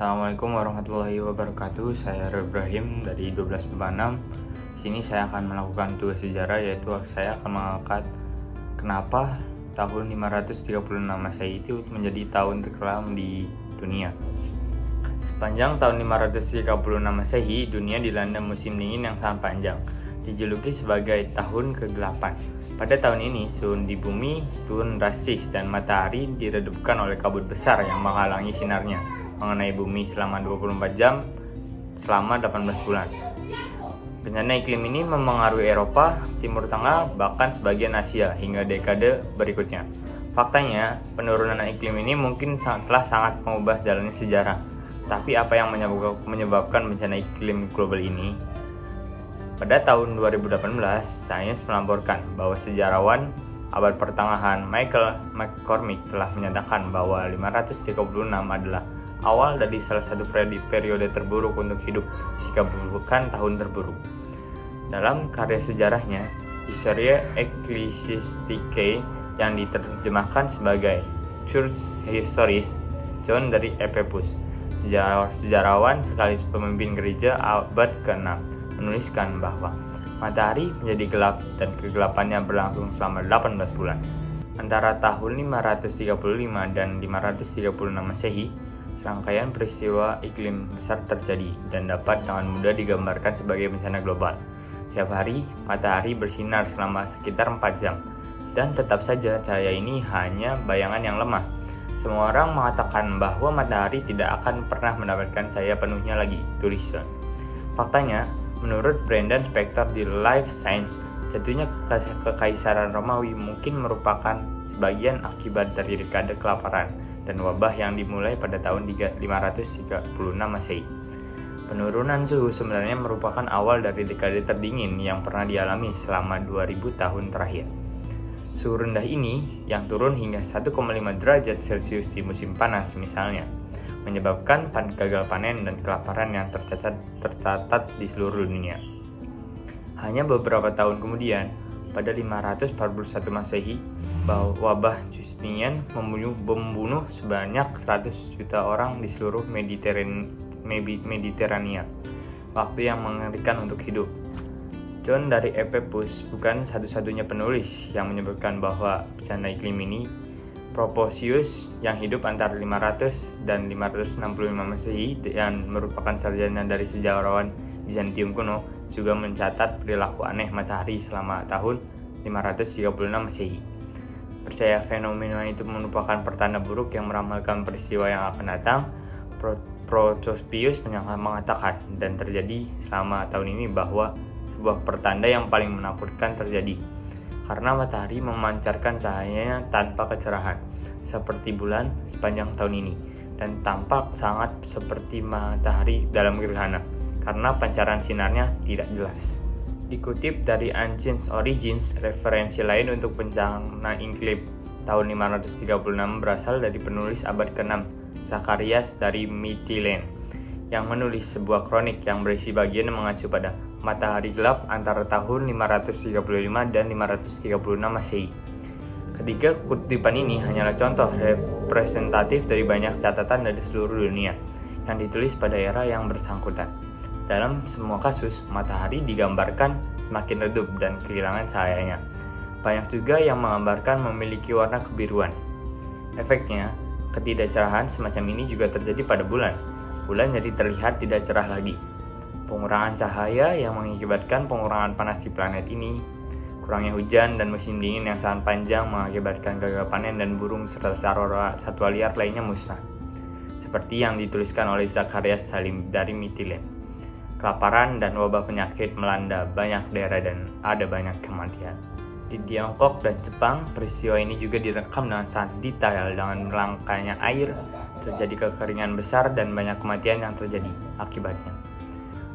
Assalamualaikum warahmatullahi wabarakatuh. Saya Ibrahim dari 1246. Sini saya akan melakukan tugas sejarah, yaitu saya akan mengangkat kenapa tahun 536 Masehi itu menjadi tahun terkelam di dunia. Sepanjang tahun 536 Masehi, dunia dilanda musim dingin yang sangat panjang, dijuluki sebagai tahun ke-8. Pada tahun ini, suhu di bumi turun drastis dan matahari diredupkan oleh kabut besar yang menghalangi sinarnya mengenai bumi selama 24 jam selama 18 bulan. Bencana iklim ini memengaruhi Eropa, Timur Tengah, bahkan sebagian Asia hingga dekade berikutnya. Faktanya, penurunan iklim ini mungkin telah sangat mengubah jalannya sejarah. Tapi apa yang menyebabkan bencana iklim global ini? Pada tahun 2018, sains melaporkan bahwa sejarawan abad pertengahan Michael McCormick telah menyatakan bahwa 536 adalah awal dari salah satu periode terburuk untuk hidup jika bukan tahun terburuk. Dalam karya sejarahnya, Historia Ecclesiasticae yang diterjemahkan sebagai Church Histories, John dari Ephesus, sejarawan sekaligus pemimpin gereja abad ke-6, menuliskan bahwa matahari menjadi gelap dan kegelapannya berlangsung selama 18 bulan. Antara tahun 535 dan 536 Masehi, serangkaian peristiwa iklim besar terjadi dan dapat dengan mudah digambarkan sebagai bencana global. Setiap hari, matahari bersinar selama sekitar 4 jam, dan tetap saja cahaya ini hanya bayangan yang lemah. Semua orang mengatakan bahwa matahari tidak akan pernah mendapatkan cahaya penuhnya lagi, tulis John. Faktanya, menurut Brendan Spector di Life Science, jatuhnya kekaisaran Romawi mungkin merupakan sebagian akibat dari dekade kelaparan dan wabah yang dimulai pada tahun 536 Masehi. Penurunan suhu sebenarnya merupakan awal dari dekade terdingin yang pernah dialami selama 2000 tahun terakhir. Suhu rendah ini yang turun hingga 1,5 derajat Celcius di musim panas misalnya, menyebabkan gagal panen dan kelaparan yang tercatat di seluruh dunia. Hanya beberapa tahun kemudian, pada 541 Masehi, wabah Justinian membunuh sebanyak 100 juta orang di seluruh Mediterania. Waktu yang mengerikan untuk hidup. John dari Ephesus bukan satu-satunya penulis yang menyebutkan bahwa bencana iklim ini. Proposius yang hidup antara 500 dan 565 Masehi dan merupakan sarjana dari sejarawan Bizantium kuno juga mencatat perilaku aneh matahari selama tahun 536 Masehi. Percaya fenomena itu merupakan pertanda buruk yang meramalkan peristiwa yang akan datang. Procopius mengatakan dan terjadi selama tahun ini bahwa sebuah pertanda yang paling menakutkan terjadi karena matahari memancarkan cahayanya tanpa kecerahan seperti bulan sepanjang tahun ini dan tampak sangat seperti matahari dalam gerhana karena pancaran sinarnya tidak jelas. Dikutip dari Ancient Origins, referensi lain untuk bencana iklim tahun 536 berasal dari penulis abad ke-6, Zacharias dari Mytilene, yang menulis sebuah kronik yang berisi bagian yang mengacu pada matahari gelap antara tahun 535 dan 536 Masehi. Ketiga kutipan ini hanyalah contoh representatif dari banyak catatan dari seluruh dunia yang ditulis pada era yang bersangkutan. Dalam semua kasus, matahari digambarkan semakin redup dan kehilangan cahayanya. Banyak juga yang menggambarkan memiliki warna kebiruan. Efeknya, ketidakcerahan semacam ini juga terjadi pada bulan. Bulan jadi terlihat tidak cerah lagi. Pengurangan cahaya yang mengakibatkan pengurangan panas di planet ini. Kurangnya hujan dan musim dingin yang sangat panjang mengakibatkan gagal panen dan burung serta satwa liar lainnya musnah. Seperti yang dituliskan oleh Zacharias Salim dari Mytilene. Kelaparan dan wabah penyakit melanda banyak daerah dan ada banyak kematian. Di Tiongkok dan Jepang, peristiwa ini juga direkam dengan sangat detail dengan langkahnya air, terjadi kekeringan besar dan banyak kematian yang terjadi akibatnya.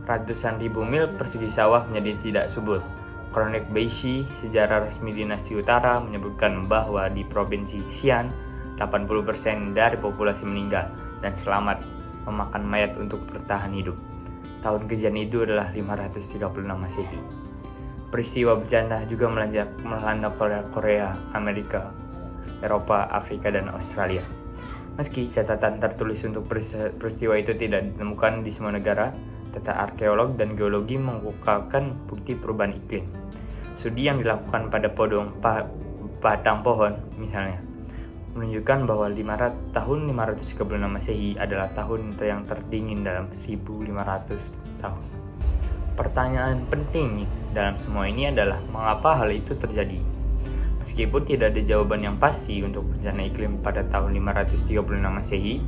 Ratusan ribu mil persegi sawah menjadi tidak subur. Kronik Beishi, sejarah resmi dinasti utara, menyebutkan bahwa di provinsi Xi'an, 80% dari populasi meninggal dan selamat memakan mayat untuk bertahan hidup. Tahun kejadian itu adalah 536 Masehi. Peristiwa bencana juga melanda Korea, Amerika, Eropa, Afrika, dan Australia. Meski catatan tertulis untuk peristiwa itu tidak ditemukan di semua negara, data arkeolog dan geologi mengungkapkan bukti perubahan iklim. Studi yang dilakukan pada batang pohon, misalnya, menunjukkan bahwa tahun 536 Masehi adalah tahun yang terdingin dalam 1500 tahun. Pertanyaan penting dalam semua ini adalah mengapa hal itu terjadi? Meskipun tidak ada jawaban yang pasti untuk bencana iklim pada tahun 536 Masehi,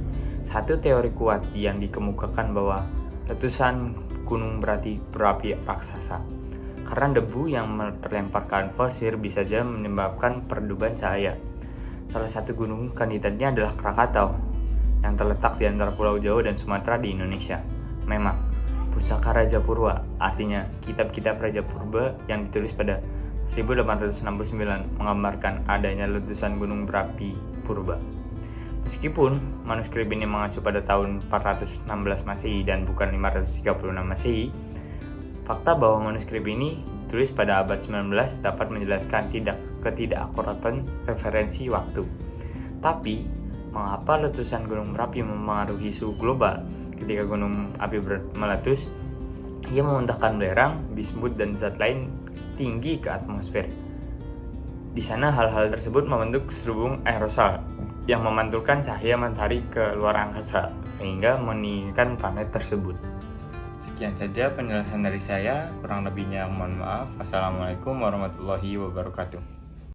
satu teori kuat yang dikemukakan bahwa letusan gunung berapi raksasa. Karena debu yang terlempar ke atmosfer bisa saja menyebabkan pereduban cahaya. Salah satu gunung kandidatnya adalah Krakatau, yang terletak di antara Pulau Jawa dan Sumatera di Indonesia. Memang, Pusaka Raja Purwa, artinya kitab-kitab Raja Purba yang ditulis pada 1869 menggambarkan adanya letusan gunung berapi purba. Meskipun manuskrip ini mengacu pada tahun 416 Masehi dan bukan 536 Masehi, fakta bahwa manuskrip ini ditulis pada abad 19 dapat menjelaskan ketidakakuratan referensi waktu. Tapi, mengapa letusan gunung berapi mempengaruhi suhu global? Ketika gunung api meletus, ia memuntahkan belerang, bismut, dan zat lain tinggi ke atmosfer. Di sana hal-hal tersebut membentuk serubung aerosol yang memantulkan cahaya matahari ke luar angkasa sehingga meninggikan planet tersebut. Sekian saja penjelasan dari saya, kurang lebihnya mohon maaf. Wassalamualaikum warahmatullahi wabarakatuh.